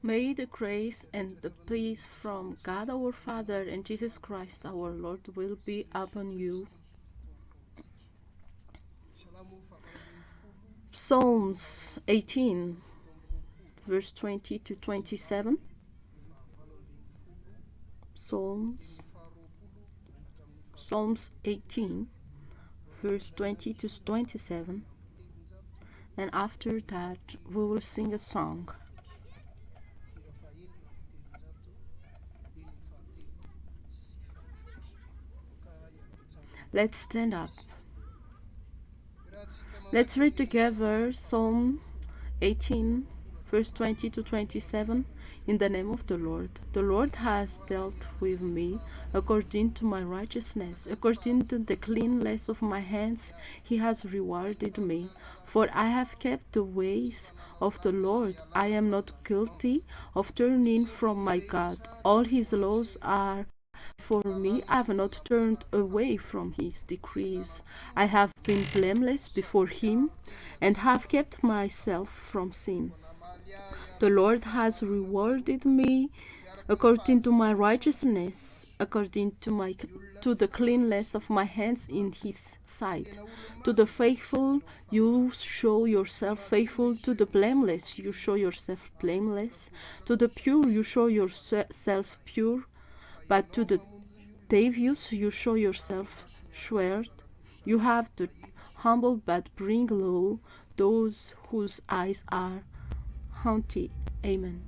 May the grace and the peace from God our Father and Jesus Christ our Lord will be upon you. Psalms 18, verse 20 to 27. Psalms 18, verse 20 to 27. And after that, we will sing a song. Let's stand up. Let's read together Psalm 18, verse 20 to 27. In the name of the Lord. The Lord has dealt with me according to my righteousness, according to the cleanness of my hands. He has rewarded me. For I have kept the ways of the Lord. I am not guilty of turning from my God. All his laws are for me. I have not turned away from his decrees. I have been blameless before him and have kept myself from sin. The Lord has rewarded me according to my righteousness, according to the cleanness of my hands in his sight. To the faithful you show yourself faithful, to the blameless you show yourself blameless, to the pure you show yourself pure, but to the devious you show yourself shrewd. You have the humble but bring low those whose eyes are haughty. Amen.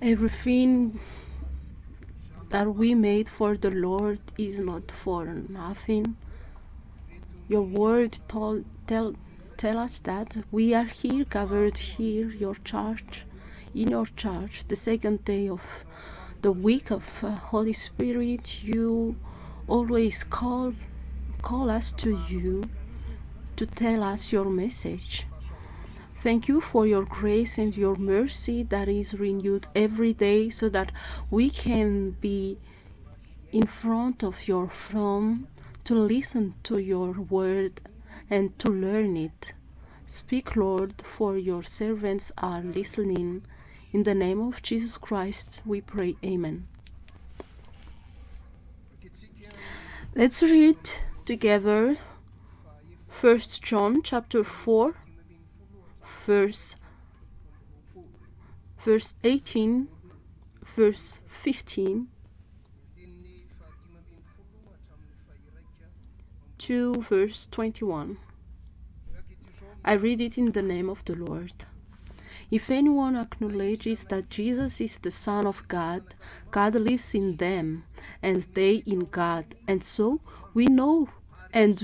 Everything that we made for the Lord is not for nothing. Your word tell us that we are here, gathered here, in your church, the second day of the week of Holy Spirit. You always call us to you to tell us your message. Thank you for your grace and your mercy that is renewed every day, so that we can be in front of your throne to listen to your word and to learn it. Speak, Lord, for your servants are listening. In the name of Jesus Christ, we pray. Amen. Let's read together 1 John chapter 4, verse 18, verse 15 to verse 21. I read it in the name of the Lord. If anyone acknowledges that Jesus is the Son of God, God lives in them, and they in God. And so we know and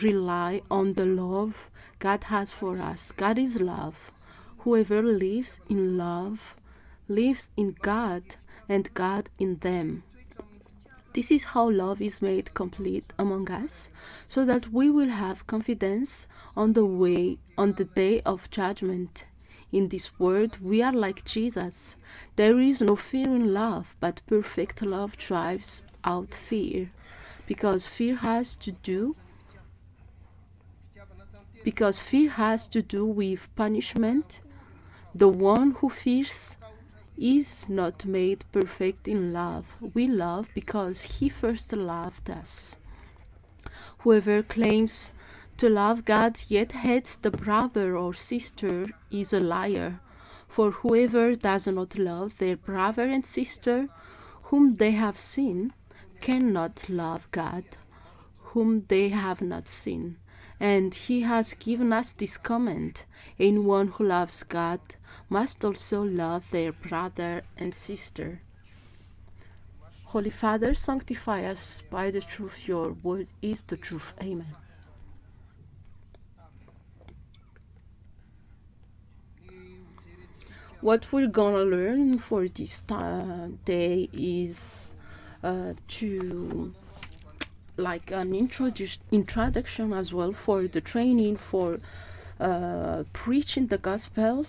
rely on the love God has for us. God is love. Whoever lives in love lives in God, and God in them. This is how love is made complete among us, so that we will have confidence on the day of judgment. In this world, we are like Jesus. There is no fear in love, but perfect love drives out fear, because fear has to do with punishment. The one who fears is not made perfect in love. We love because he first loved us. Whoever claims to love God yet hates the brother or sister is a liar. For whoever does not love their brother and sister whom they have seen cannot love God whom they have not seen. And he has given us this command: anyone who loves God must also love their brother and sister. Holy Father, sanctify us by the truth. Your word is the truth. Amen. What we're gonna learn for this day is to like an introduction as well for the training for preaching the gospel,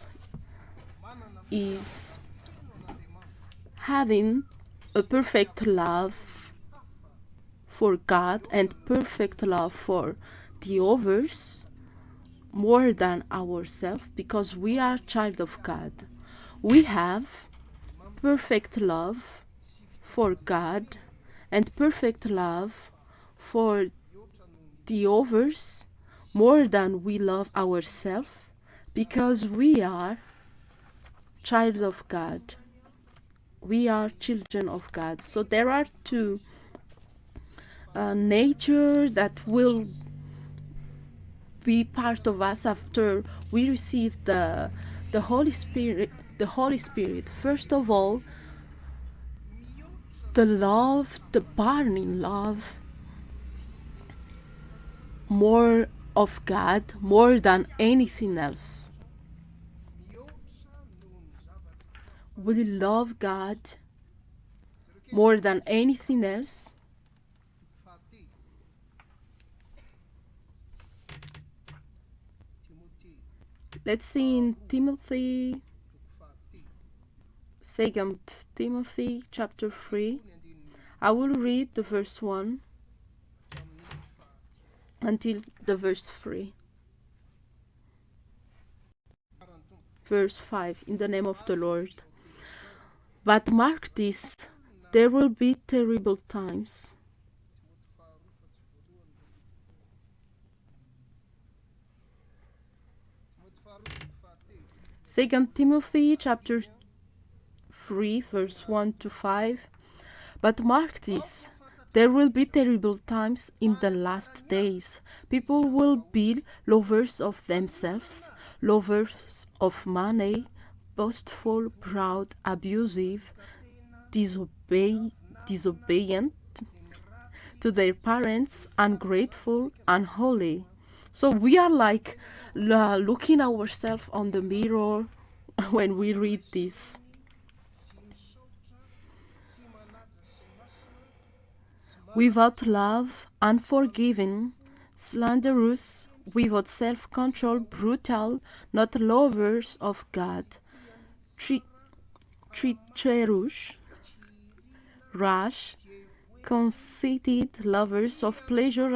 is having a perfect love for God and perfect love for the others more than ourselves, because we are child of God. We have perfect love for God and perfect love for the others more than we love ourselves, because we are child of God. We are children of God. So there are two nature that will be part of us after we receive the Holy Spirit. The Holy Spirit, first of all, the love, the burning love, more of God, more than anything else. We love God more than anything else. Let's see in Timothy, 2 Timothy chapter 3. I will read the verse 1 until the verse 3. Verse 5, in the name of the Lord. But mark this, there will be terrible times. Second Timothy chapter 3, verse 1 to 5. But mark this, there will be terrible times in the last days. People will be lovers of themselves, lovers of money, boastful, proud, abusive, disobedient to their parents, ungrateful, unholy. So we are like looking ourselves on the mirror when we read this. Without love, unforgiving, slanderous, without self-control, brutal, not lovers of God, treacherous, rash, conceited, lovers of pleasure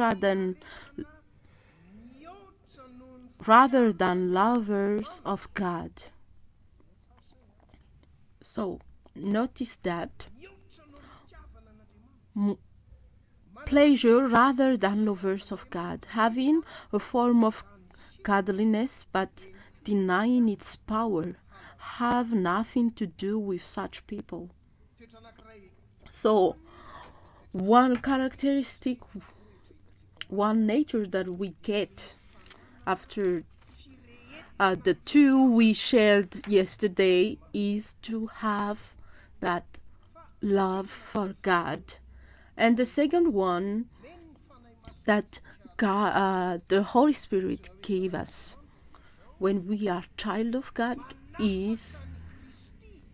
rather than lovers of God. So notice that pleasure rather than lovers of God, having a form of godliness but denying its power, have nothing to do with such people. So one characteristic, one nature that we get after the two we shared yesterday is to have that love for God. And the second one that God, the Holy Spirit gave us when we are child of God is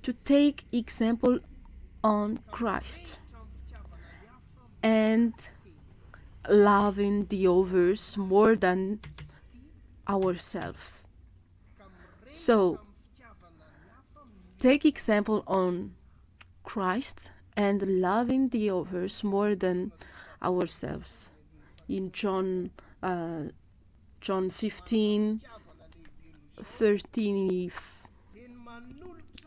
to take example on Christ and loving the others more than ourselves. So take example on Christ and loving the others more than ourselves. In John 15, 13,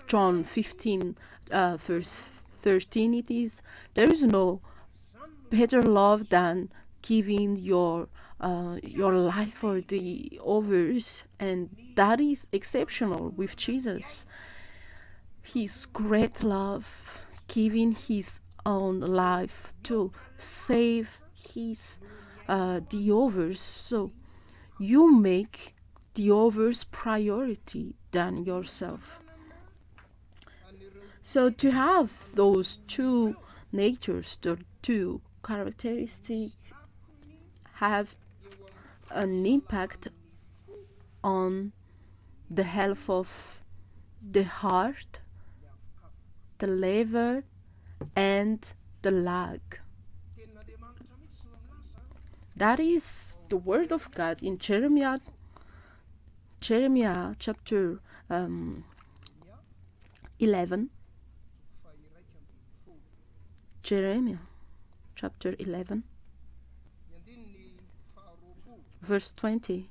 John 15, verse 13 it is, there is no better love than giving your life for the others, and that is exceptional with Jesus. His great love, giving his own life to save his the others. So you make the others priority than yourself. So to have those two natures, the two characteristics, have an impact on the health of the heart, the liver, and the lung. That is the word of God in Jeremiah chapter 11. Jeremiah chapter 11, verse 20.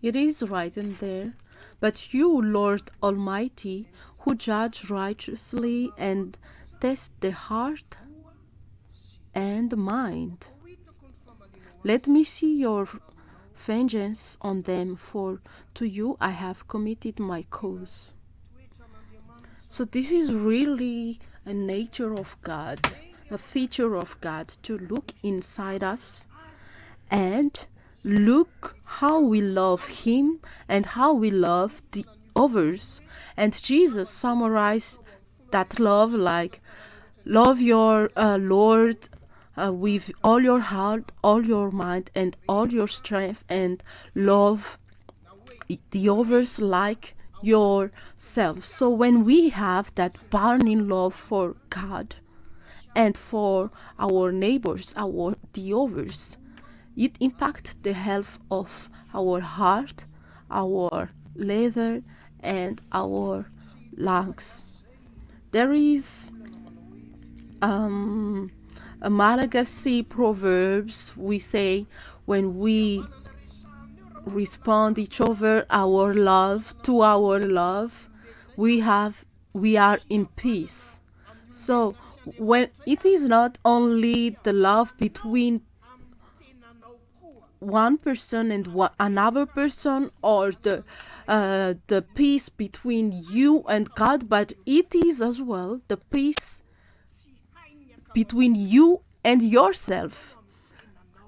It is written there, but you, Lord Almighty, who judge righteously and test the heart and mind, let me see your vengeance on them, for to you I have committed my cause. So this is really a nature of God, a feature of God, to look inside us and look how we love him and how we love the others. And Jesus summarized that love like, love your Lord with all your heart, all your mind, and all your strength, and love the others like yourself. So when we have that burning love for God and for our neighbors, the others, it impacts the health of our heart, our liver, and our lungs. There is a Malagasy proverbs we say when we respond each other our love to our love, we are in peace. So when it is not only the love between one person and another person, or the peace between you and God, but it is as well the peace between you and yourself.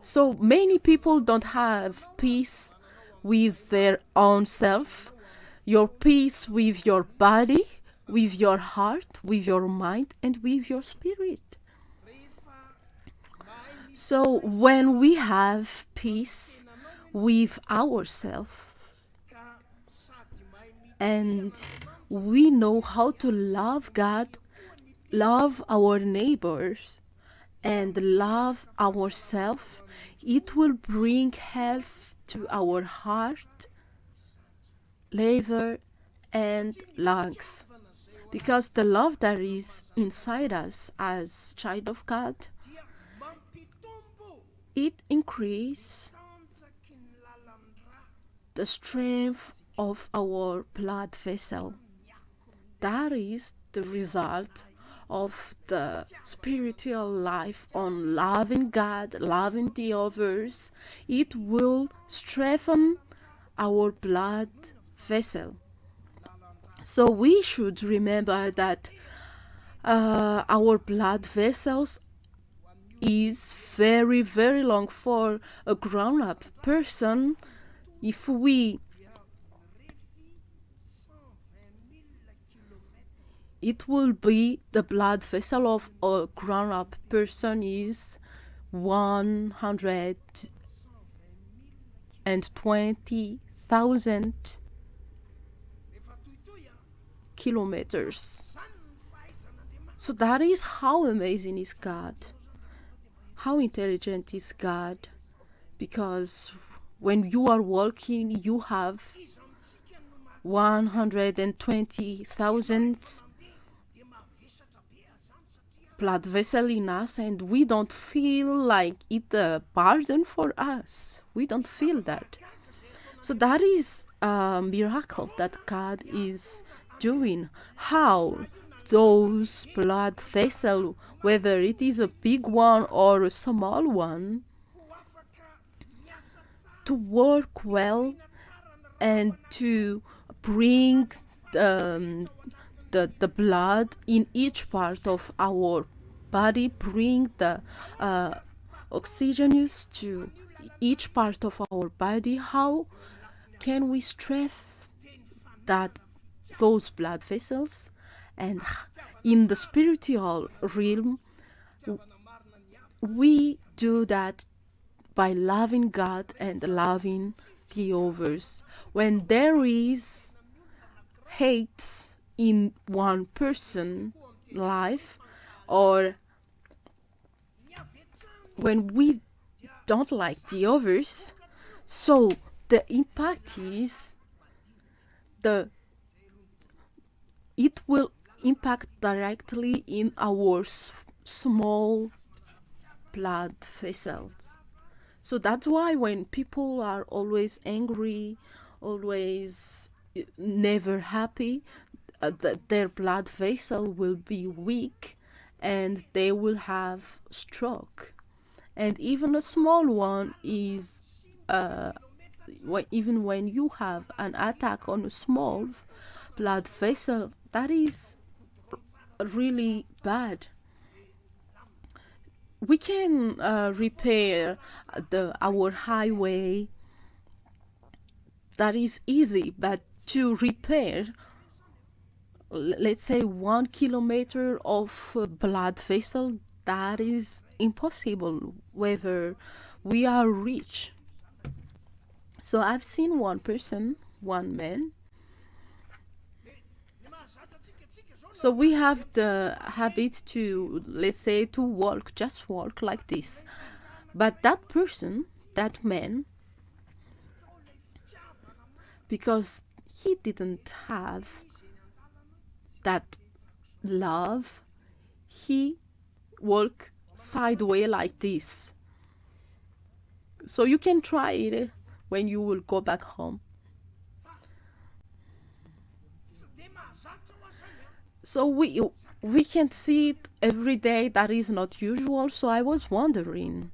So many people don't have peace with their own self, your peace with your body, with your heart, with your mind, and with your spirit. So when we have peace with ourselves and we know how to love God, love our neighbors, and love ourselves, it will bring health to our heart, liver, and lungs. Because the love that is inside us as child of God, it increases the strength of our blood vessel. That is the result of the spiritual life on loving God, loving the others. It will strengthen our blood vessel. So we should remember that our blood vessels is very, very long for a grown-up person. If we it will be the blood vessel of a grown-up person is 100 120,000 kilometers. So that is how amazing is God, how intelligent is God, because when you are walking, you have 120,000 blood vessel in us, and we don't feel like it a burden for us. We don't feel that. So that is a miracle that God is doing. How those blood vessels, whether it is a big one or a small one, to work well and to bring the blood in each part of our body, bring the oxygenous to each part of our body. How can we strengthen that those blood vessels? And in the spiritual realm, we do that by loving God and loving the others. When there is hate in one person life, or when we don't like the others, so the impact is it will impact directly in our small blood vessels. So that's why when people are always angry, always never happy, their blood vessel will be weak and they will have stroke. And even a small one is, even when you have an attack on a small blood vessel, that is really bad. We can repair our highway. That is easy, but to repair, let's say 1 kilometer of blood vessel, that is impossible whether we are rich. So I've seen one person, one man. So we have the habit to, let's say, to walk, just walk like this. But that person, that man, because he didn't have that love, he walked sideways like this. So you can try it when you will go back home. So we can see it every day. That is not usual. So I was wondering.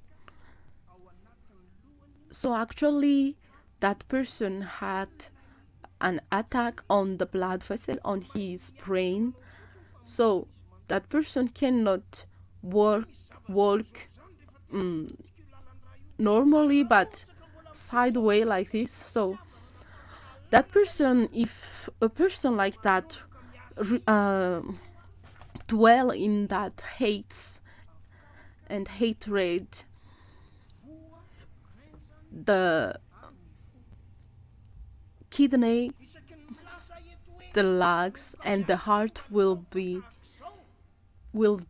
So actually, that person had an attack on the blood vessel on his brain. So that person cannot walk normally, but sideways like this. So that person, if a person like that dwell in that hate and hatred, the kidney, the lungs, and the heart will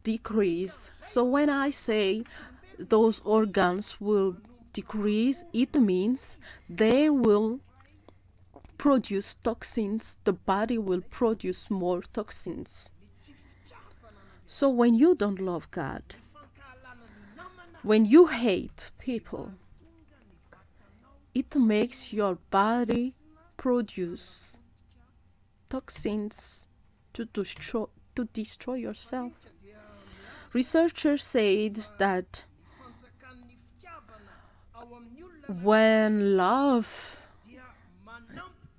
decrease. So when I say those organs will decrease, it means they will produce toxins. The body will produce more toxins. So when you don't love God, when you hate people, it makes your body produce toxins to destroy yourself. Researchers said that when love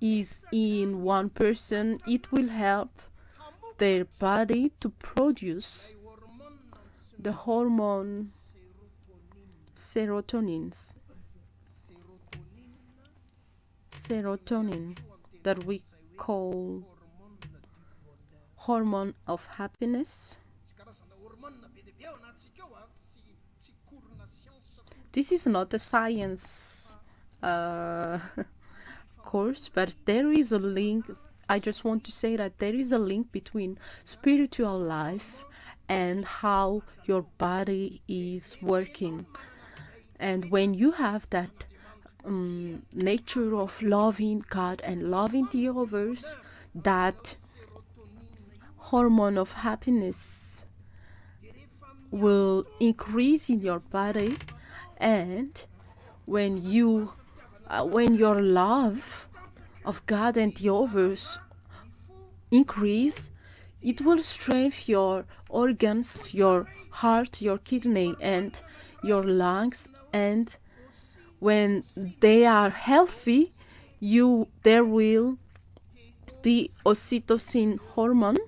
is in one person, it will help their body to produce the hormone serotonin that we call hormone of happiness. This is not a science course, but there is a link. I just want to say that there is a link between spiritual life and how your body is working. And when you have that nature of loving God and loving the others, that hormone of happiness will increase in your body. And when your love of God and the others increase, it will strengthen your organs, your heart, your kidney, and your lungs. And when they are healthy, there will be oxytocin hormone,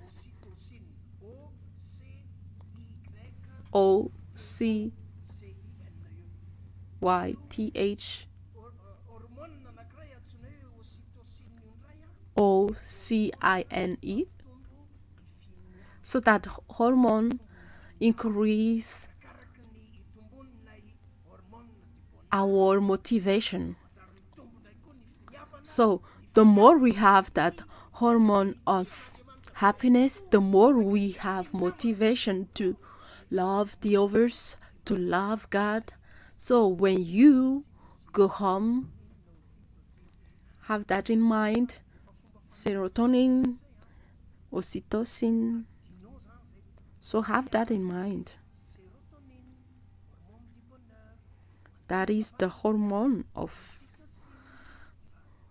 OCYTHOCINE. So that hormone increase our motivation. So the more we have that hormone of happiness, the more we have motivation to love the others, to love God. So when you go home, have that in mind. Serotonin, oxytocin. So have that in mind. That is the hormone of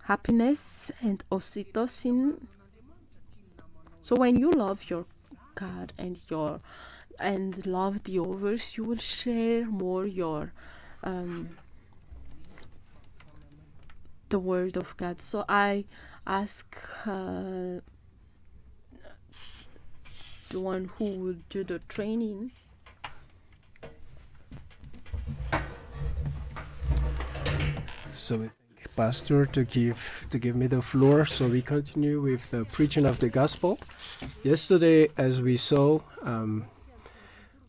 happiness and oxytocin. So when you love your God and love the others, you will share more your the word of God. So I ask the one who will do the training. So we thank Pastor to give me the floor. So we continue with the preaching of the gospel. Yesterday, as we saw,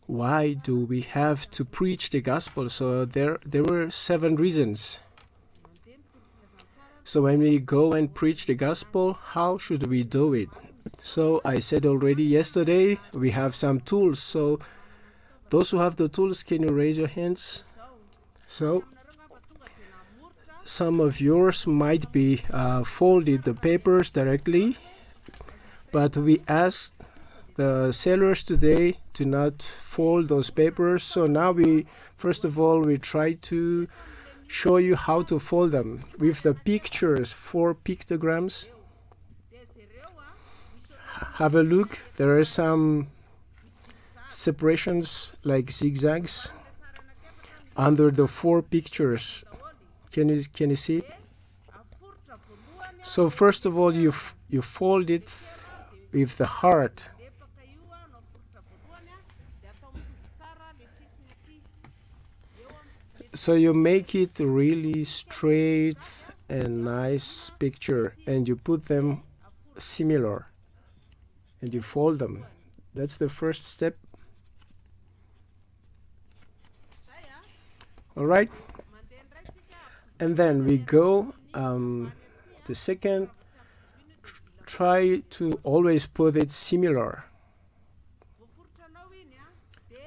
why do we have to preach the gospel? So there were 7 reasons. So when we go and preach the gospel, how should we do it? So I said already yesterday, we have some tools. So those who have the tools, can you raise your hands? So some of yours might be folded the papers directly, but we asked the sellers today to not fold those papers. So now first of all, we try to show you how to fold them with the pictures, 4 pictograms. Have a look. There are some separations like zigzags under the 4 pictures. Can you see it? So first of all, you fold it with the heart. So you make it really straight and nice picture, and you put them similar, and you fold them. That's the first step. All right. And then we go. The second, try to always put it similar.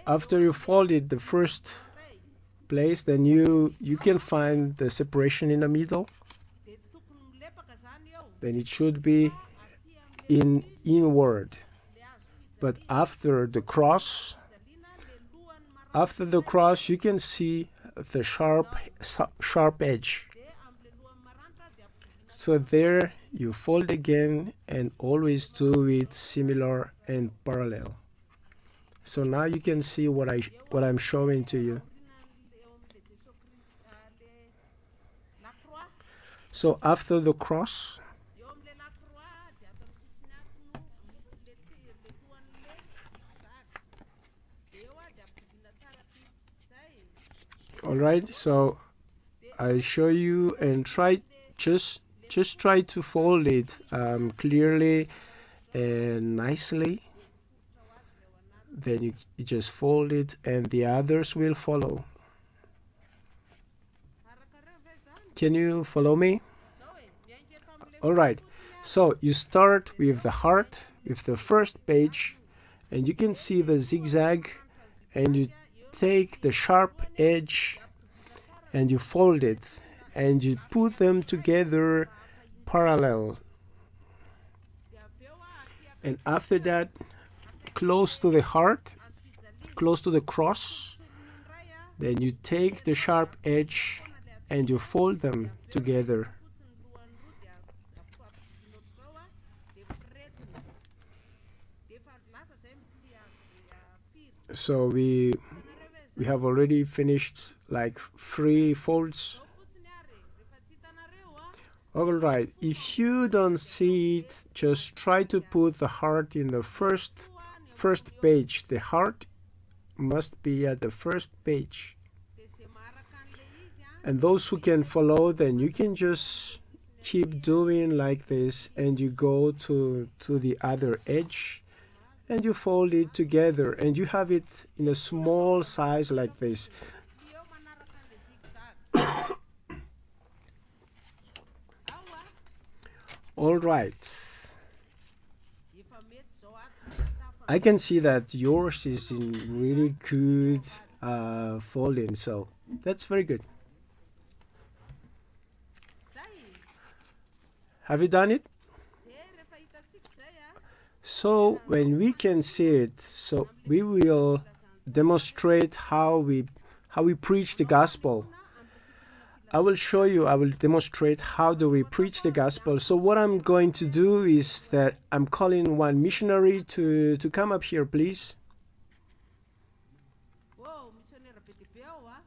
After you fold it the first place, then you can find the separation in the middle. Then it should be inward. But after the cross, you can see the sharp edge. So there you fold again and always do it similar and parallel. So now you can see what I'm showing to you. So after the cross, all right, so I show you and just try to fold it clearly and nicely. Then you just fold it and the others will follow. Can you follow me? All right. So you start with the heart, with the first page, and you can see the zigzag, and you take the sharp edge and you fold it and you put them together parallel. And after that, close to the heart, close to the cross, then you take the sharp edge and you fold them together. So we have already finished like 3 folds. All right, if you don't see it, just try to put the heart in the first page. The heart must be at the first page. And those who can follow, then you can just keep doing like this, and you go to the other edge and you fold it together, and you have it in a small size like this. All right. I can see that yours is in really good folding, so that's very good. Have you done it? So when we can see it, so we will demonstrate how we preach the gospel. I will show you, I will demonstrate how do we preach the gospel. So what I'm going to do is that I'm calling one missionary to come up here, please.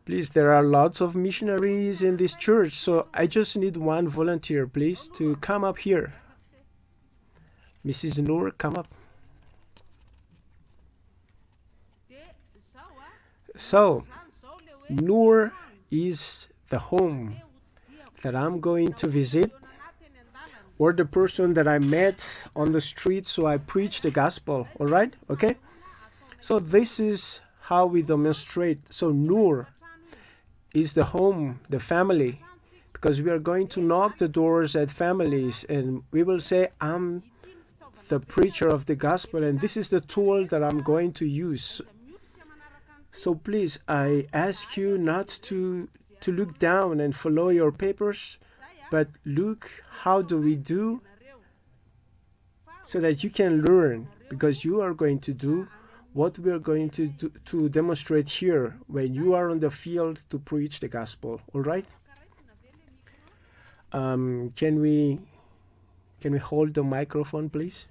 Please, there are lots of missionaries in this church, so I just need one volunteer, please, to come up here. Mrs. Noor, come up. So, Noor is the home that I'm going to visit, or the person that I met on the street, so I preach the gospel. All right? Okay? So this is how we demonstrate. So Noor is the home, the family, because we are going to knock the doors at families, and we will say, I'm the preacher of the gospel, and this is the tool that I'm going to use. So please, I ask you not to look down and follow your papers, but look how do we do, so that you can learn, because you are going to do what we are going to do, to demonstrate here when you are on the field to preach the gospel. All right? Can we hold the microphone, please?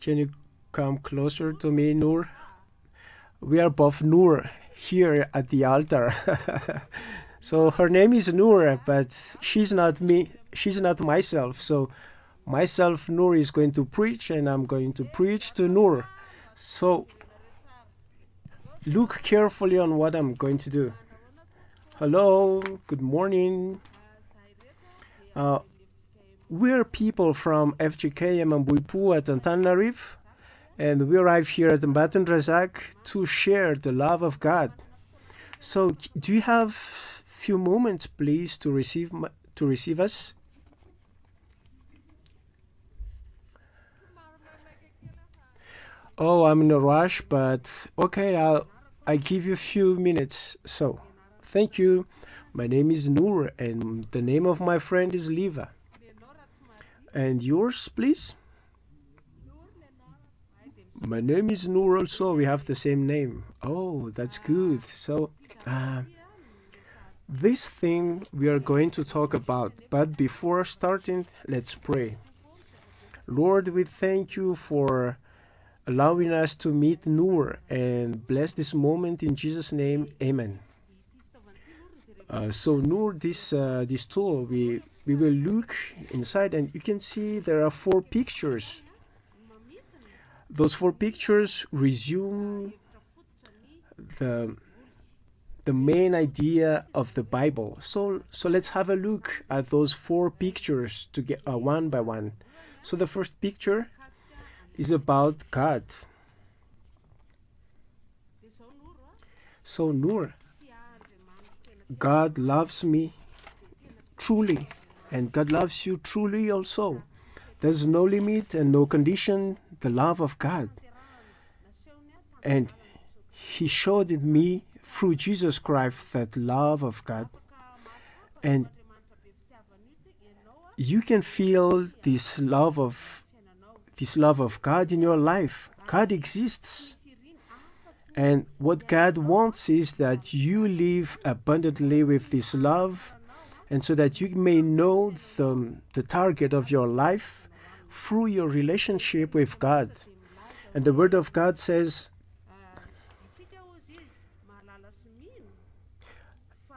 Can you come closer to me, Noor? We are both Noor here at the altar. So her name is Noor, but she's not me. She's not myself. So myself, Noor, is going to preach, and I'm going to preach to Noor. So look carefully on what I'm going to do. Hello, good morning. We're people from FGK Mambuipu at Antananarivo, and we arrive here at Mbatun Razak to share the love of God. So, do you have a few moments, please, to receive us? Oh, I'm in a rush, but okay, I give you a few minutes. So, thank you. My name is Noor, and the name of my friend is Liva. And yours, please? My name is Noor also. We have the same name. Oh, that's good. So, this thing we are going to talk about. But before starting, let's pray. Lord, we thank you for allowing us to meet Noor, and bless this moment in Jesus' name. Amen. So Noor, this tool, we will look inside, and you can see there are 4 pictures. Those 4 pictures resume the main idea of the Bible. So let's have a look at those 4 pictures to get one by one. So the first picture is about God. So Noor, God loves me truly, and God loves you truly also. There's no limit and no condition, the love of God. And He showed in me through Jesus Christ that love of God. And you can feel this love of God in your life. God exists. And what God wants is that you live abundantly with this love, and so that you may know the target of your life through your relationship with God. And the Word of God says,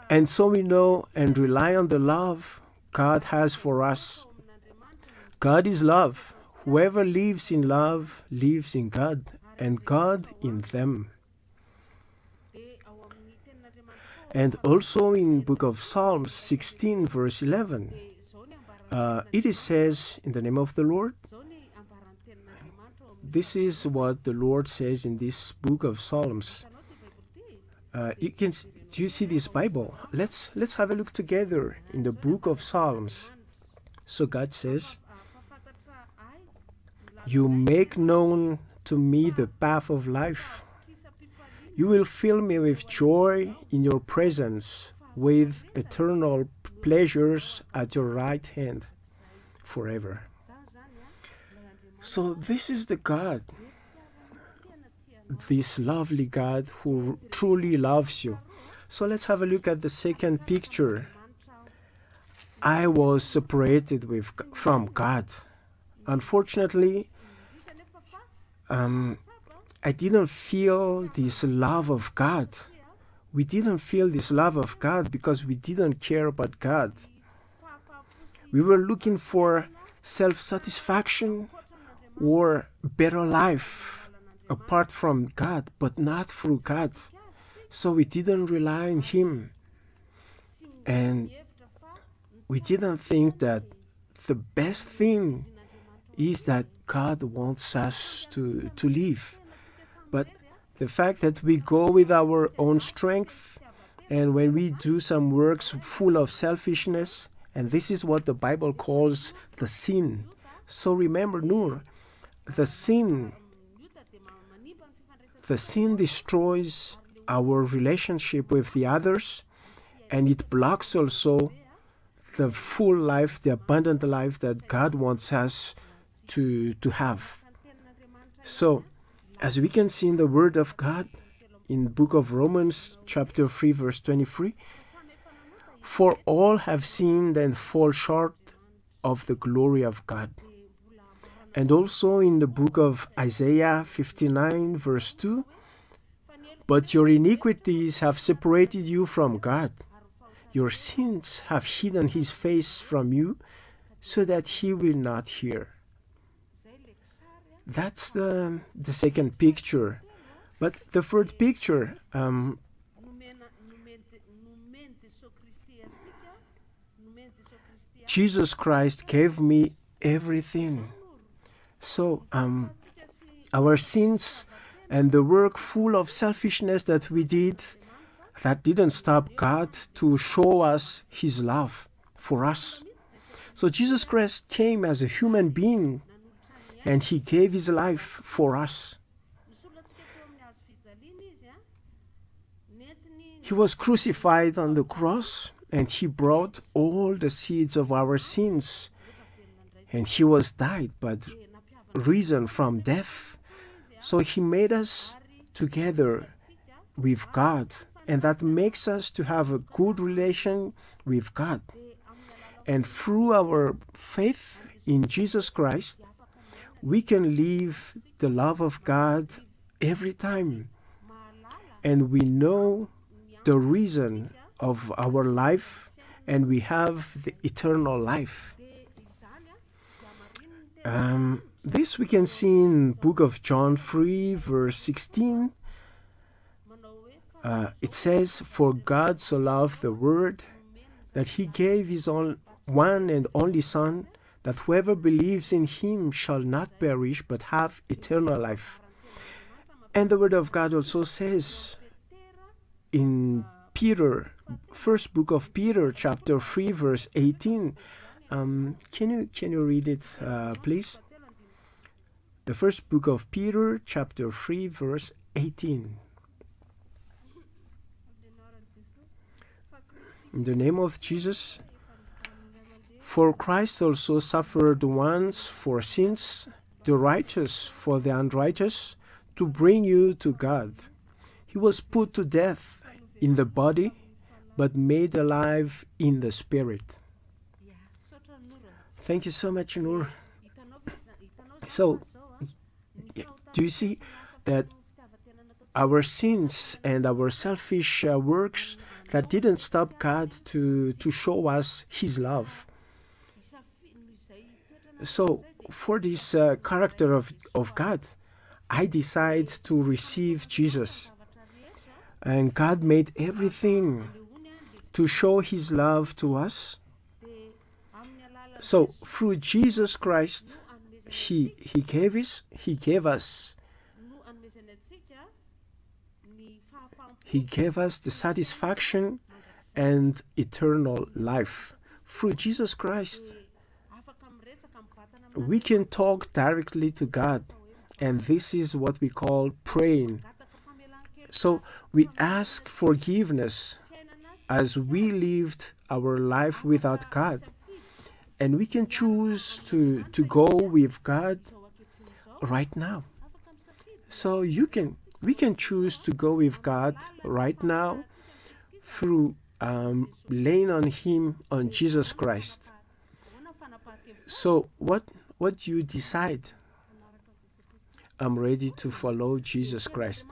and so we know and rely on the love God has for us. God is love. Whoever lives in love lives in God, and God in them. And also in book of Psalms 16 verse 11, it says, in the name of the Lord. This is what the Lord says in this book of Psalms. Do you see this Bible? Let's have a look together in the book of Psalms. So God says, you make known to me the path of life. You will fill me with joy in your presence, with eternal pleasures at your right hand forever. So this is the God, this lovely God who truly loves you. So let's have a look at the second picture. I was separated from God. Unfortunately, I didn't feel this love of God. We didn't feel this love of God because we didn't care about God. We were looking for self-satisfaction or better life apart from God, but not through God. So we didn't rely on Him. And we didn't think that the best thing is that God wants us to live. But the fact that we go with our own strength, and when we do some works full of selfishness, and this is what the Bible calls the sin. So remember, Noor, the sin destroys our relationship with the others, and it blocks also the full life, the abundant life that God wants us to have. So, as we can see in the Word of God, in the book of Romans, chapter 3, verse 23, for all have sinned and fall short of the glory of God. And also in the book of Isaiah 59, verse 2, but your iniquities have separated you from God. Your sins have hidden His face from you, so that He will not hear. That's the second picture. But the third picture, Jesus Christ gave me everything. So our sins and the work full of selfishness that we did, that didn't stop God to show us His love for us. So Jesus Christ came as a human being, and He gave His life for us. He was crucified on the cross, and He brought all the seeds of our sins. And He was died, but risen from death. So He made us together with God, and that makes us to have a good relation with God. And through our faith in Jesus Christ, we can live the love of God every time. And we know the reason of our life, and we have the eternal life. This we can see in book of John 3, verse 16. It says, "For God so loved the world that he gave his one and only Son, that whoever believes in him shall not perish but have eternal life." And the Word of God also says in Peter, first book of Peter, chapter 3, verse 18. Can you read it, please? The first book of Peter, chapter 3, verse 18. In the name of Jesus, "For Christ also suffered once for sins, the righteous for the unrighteous, to bring you to God. He was put to death in the body, but made alive in the spirit." Thank you so much, Noor. So, do you see that our sins and our selfish works that didn't stop God to show us his love? So, for this character of God, I decide to receive Jesus. And God made everything to show his love to us. So, through Jesus Christ, he gave us the satisfaction and eternal life. Through Jesus Christ, we can talk directly to God, and this is what we call praying. So we ask forgiveness as we lived our life without God, and we can choose to go with God right now. So we can choose to go with God right now through laying on him, on Jesus Christ. So what do you decide? I'm ready to follow Jesus Christ.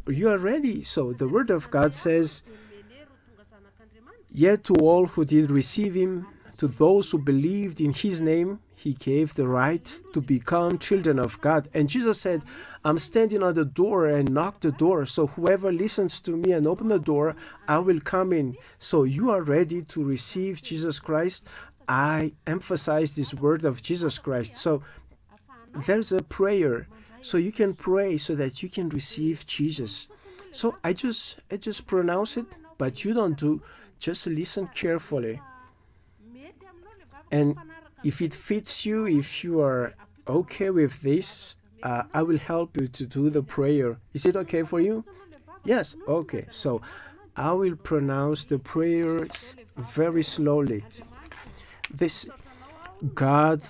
You are ready. So the Word of God says, "Yet to all who did receive him, to those who believed in his name, he gave the right to become children of God." And Jesus said, "I'm standing on the door and knock the door. So whoever listens to me and open the door, I will come in." So you are ready to receive Jesus Christ. I emphasize this word of Jesus Christ. So there's a prayer. So you can pray so that you can receive Jesus. So I just pronounce it, but you don't do. Just listen carefully. And if it fits you, if you are okay with this, I will help you to do the prayer. Is it okay for you? Yes? Okay. So I will pronounce the prayer very slowly. This, God,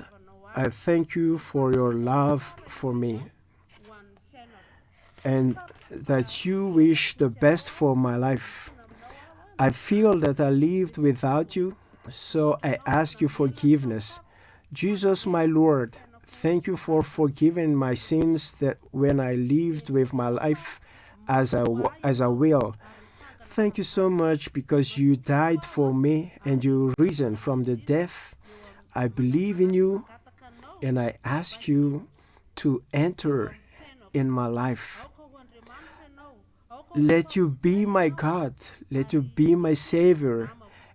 I thank you for your love for me, and that you wish the best for my life. I feel that I lived without you, so I ask you forgiveness. Jesus, my Lord, thank you for forgiving my sins that when I lived with my life as I will. Thank you so much because you died for me and you risen from the death. I believe in you and I ask you to enter in my life. Let you be my God. Let you be my Savior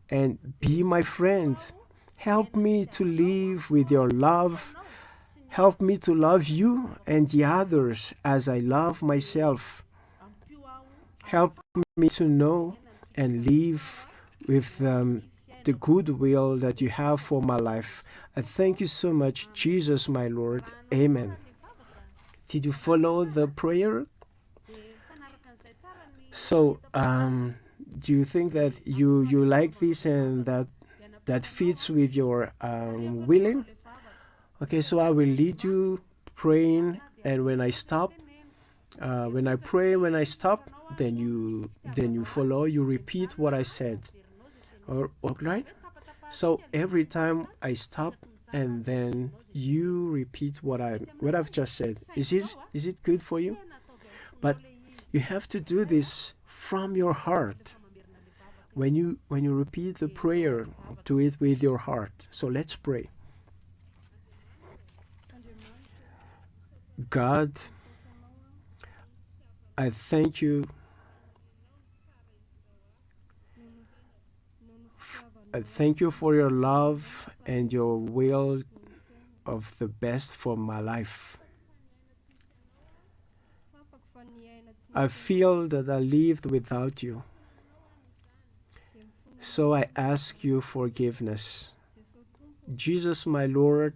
and be my friend. Help me to live with your love. Help me to love you and the others as I love myself. Help me to know and live with the goodwill that you have for my life. I thank you so much, Jesus, my Lord. Amen. Did you follow the prayer? So, do you think that you like this and that fits with your willing? Okay, so I will lead you praying, and when I stop, when I pray, when I stop, then you follow. You repeat what I said. All right. So every time I stop, and then you repeat what I've just said. Is it good for you? But you have to do this from your heart. when you repeat the prayer, do it with your heart. So let's pray. God, I thank you. I thank you for your love and your will of the best for my life. I feel that I lived without you. So I ask you forgiveness. Jesus, my Lord,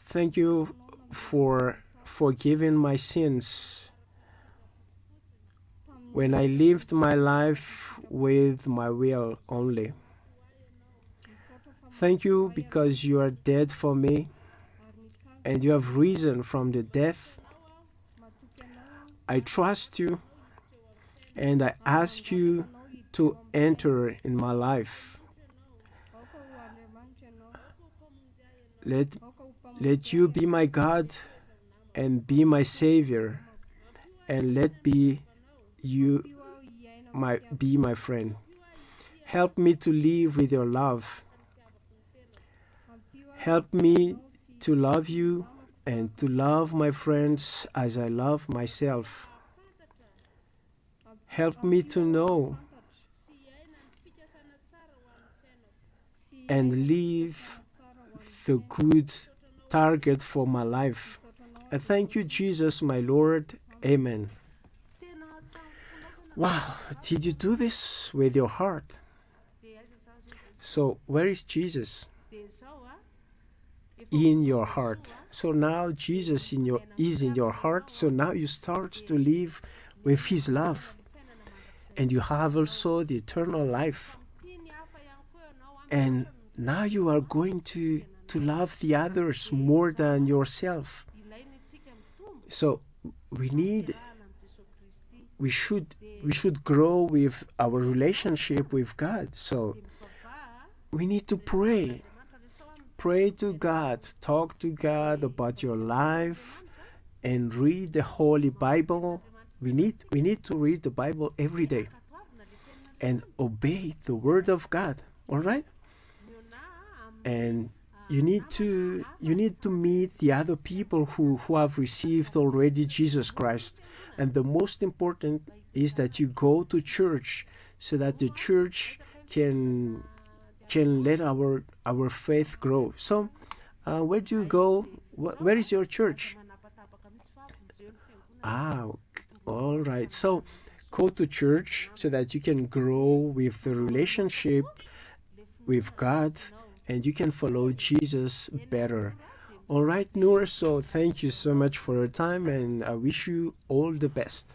thank you for forgiving my sins when I lived my life with my will only. Thank you because you are dead for me and you have risen from the death. I trust you and I ask you to enter in my life. Let you be my God and be my Savior, and let be you be my friend. Help me to live with your love. Help me to love you and to love my friends as I love myself. Help me to know and live the good target for my life. I thank you, Jesus, my Lord. Amen. Wow, did you do this with your heart? So, where is Jesus? In your heart. So now Jesus is in your heart. So now you start to live with his love. And you have also the eternal life. And now you are going to love the others more than yourself. So we should grow with our relationship with God. So we need to pray. Pray to God, talk to God about your life, and read the Holy Bible. We need to read the Bible every day and obey the Word of God. All right? And you need to meet the other people who have received already Jesus Christ. And the most important is that you go to church so that the church can let our faith grow. So where do you go? Where is your church? All right. So go to church so that you can grow with the relationship with God and you can follow Jesus better. All right, Noor, so thank you so much for your time and I wish you all the best.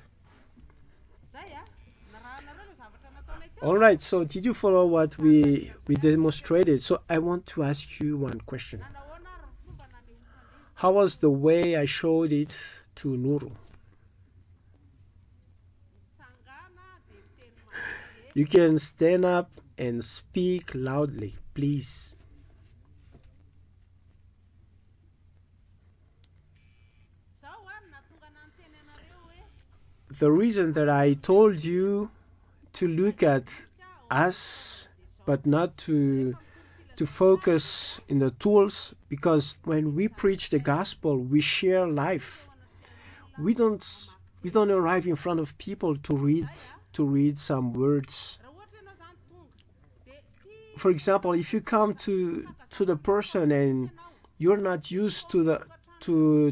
All right, so did you follow what we demonstrated? So I want to ask you one question. How was the way I showed it to Nuru? You can stand up and speak loudly, please. The reason that I told you to look at us but not to focus in the tools, because when we preach the gospel we share life. We don't arrive in front of people to read some words. For example, if you come to the person and you're not used to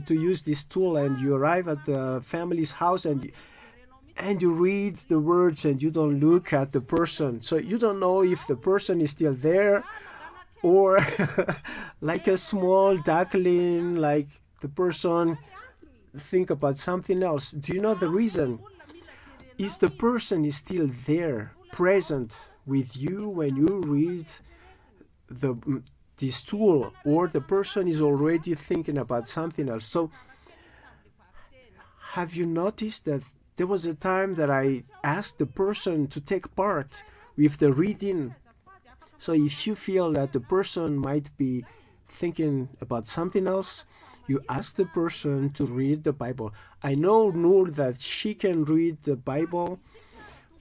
use this tool and you arrive at the family's house and you read the words and you don't look at the person, so you don't know if the person is still there or like a small duckling, like the person think about something else. Do you know the reason? Is the person is still there, present with you when you read this tool, or the person is already thinking about something else? So have you noticed that there was a time that I asked the person to take part with the reading? So if you feel that the person might be thinking about something else, you ask the person to read the Bible. I know Noor that she can read the Bible,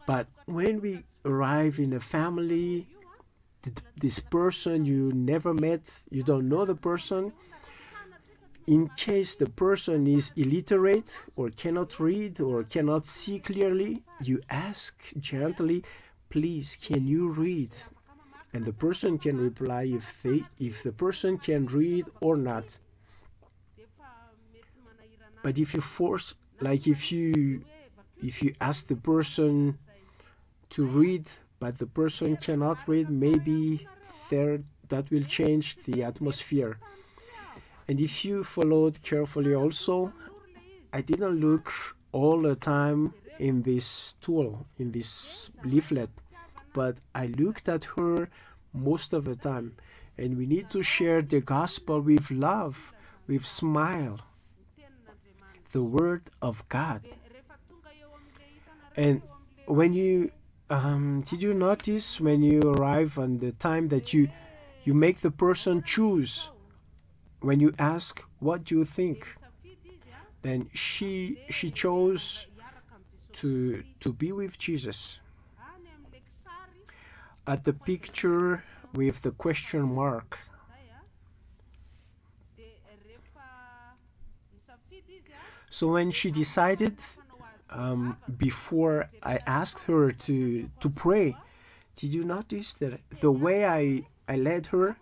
but when we arrive in a family, this person you never met, you don't know the person. In case the person is illiterate or cannot read or cannot see clearly, you ask gently, please, can you read? And the person can reply if the person can read or not. But if you force, like if you ask the person to read, but the person cannot read, maybe that will change the atmosphere. And if you followed carefully also, I didn't look all the time in this tool, in this leaflet, but I looked at her most of the time. And we need to share the gospel with love, with smile, the word of God. And when you did you notice when you arrive on the time that you make the person choose? When you ask, what do you think? Then she chose to be with Jesus. At the picture with the question mark. So when she decided, before I asked her to pray, did you notice that the way I led her,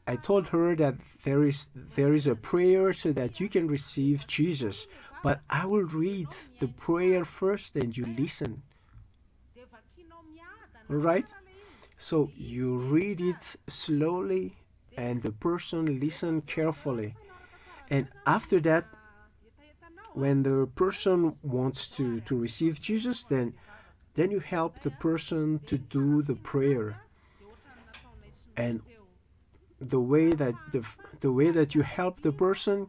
I told her that there is a prayer so that you can receive Jesus, but I will read the prayer first and you listen. All right? So you read it slowly and the person listen carefully. And after that, when the person wants to receive Jesus, then you help the person to do the prayer. And the way that you help the person,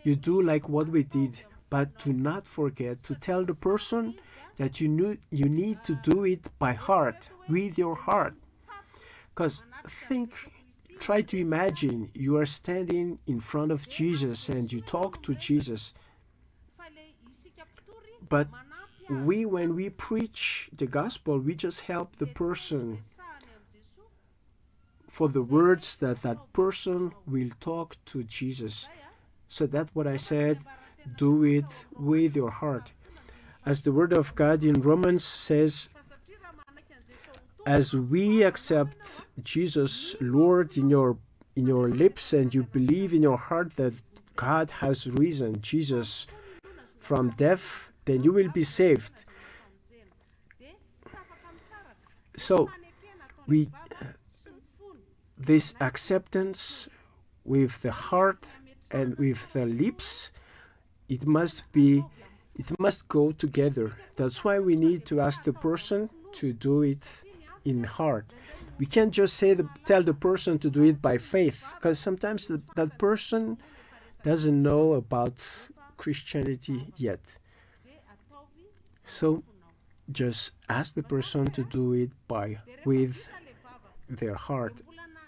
you do like what we did, but do not forget to tell the person that you need to do it by heart, with your heart. Because try to imagine you are standing in front of Jesus and you talk to Jesus. But when we preach the gospel, we just help the person for the words that person will talk to Jesus. So that's what I said, do it with your heart. As the word of God in Romans says, as we accept Jesus Lord in your lips and you believe in your heart that God has risen Jesus from death, then you will be saved. So this acceptance with the heart and with the lips, it must go together. That's why we need to ask the person to do it in heart. We can't just tell the person to do it by faith, because sometimes that person doesn't know about Christianity yet. So just ask the person to do it with their heart.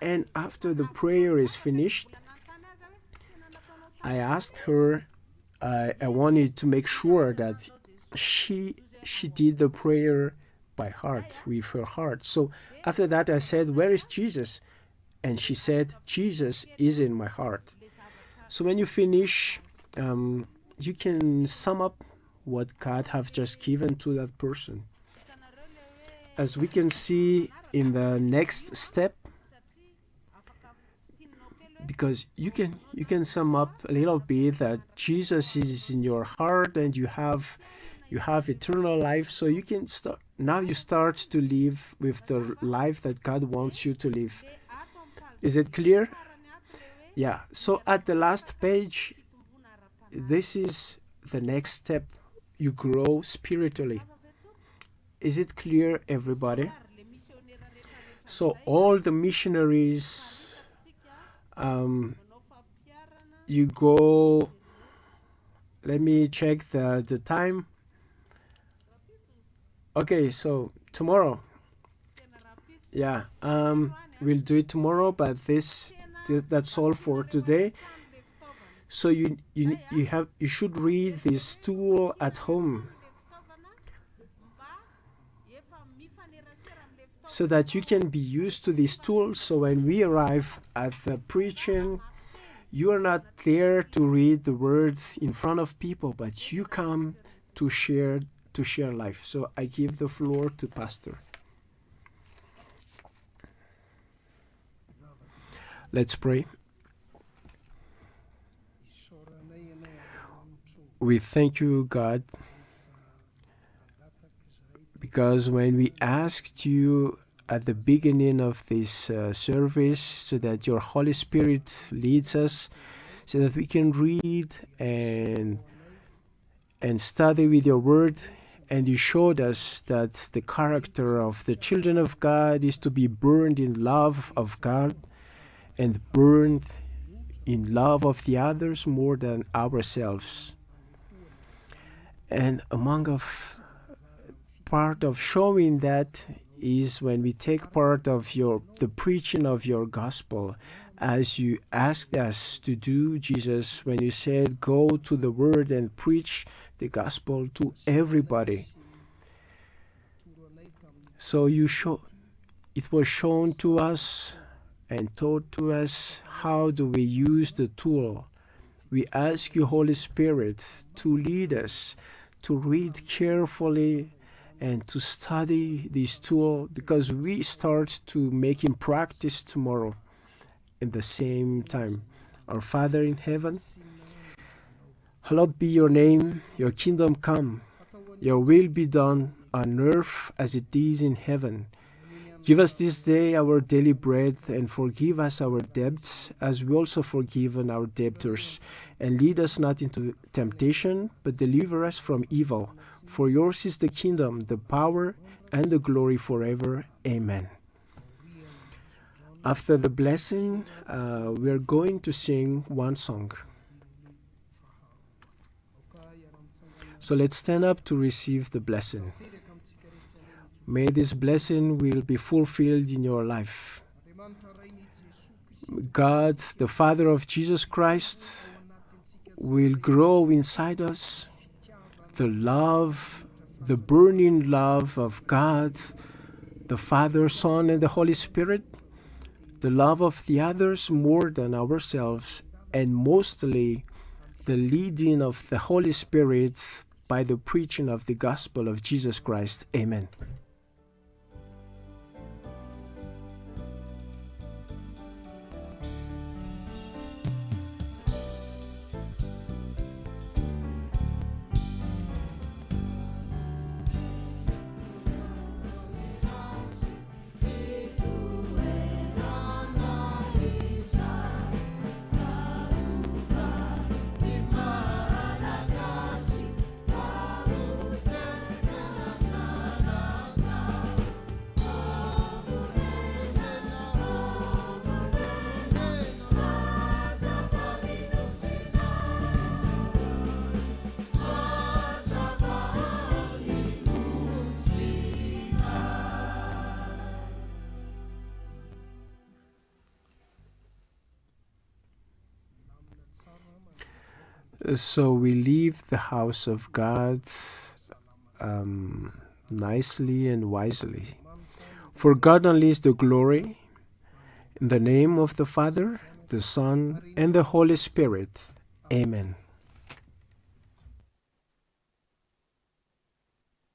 And after the prayer is finished, I asked her, I wanted to make sure that she did the prayer by heart, with her heart. So after that I said, where is Jesus? And she said, Jesus is in my heart. So when you finish, you can sum up what God have just given to that person. As we can see in the next step, because you can sum up a little bit that Jesus is in your heart and you have eternal life. So you can start to live with the life that God wants you to live. Is it clear? Yeah. So at the last page, this is the next step. You grow spiritually. Is it clear, everybody? So all the missionaries, you go, let me check the time. Okay, so tomorrow. Yeah, we'll do it tomorrow, but that's all for today. So you should read this tool at home. so that you can be used to these tools. So when we arrive at the preaching, you are not there to read the words in front of people, but you come to share life. So I give the floor to Pastor. Let's pray. We thank you, God, because when we asked you at the beginning of this service so that your Holy Spirit leads us, so that we can read and study with your word, and you showed us that the character of the children of God is to be burned in love of God and burned in love of the others more than ourselves. And part of showing that is when we take part of the preaching of your gospel, as you asked us to do, Jesus, when you said, go to the word and preach the gospel to everybody. So it was shown to us and taught to us how do we use the tool. We ask you, Holy Spirit, to lead us, to read carefully and to study this tool, because we start to make in practice tomorrow at the same time. Our Father in heaven, hallowed be your name, your kingdom come, your will be done on earth as it is in heaven. Give us this day our daily bread, and forgive us our debts, as we also forgive our debtors. And lead us not into temptation, but deliver us from evil. For yours is the kingdom, the power, and the glory forever. Amen. After the blessing, we are going to sing one song. So let's stand up to receive the blessing. May this blessing will be fulfilled in your life. God, the Father of Jesus Christ, will grow inside us the love, the burning love of God, the Father, Son, and the Holy Spirit, the love of the others more than ourselves, and mostly the leading of the Holy Spirit by the preaching of the gospel of Jesus Christ. Amen. So we leave the house of God nicely and wisely. For God only is the glory. In the name of the Father, the Son, and the Holy Spirit. Amen.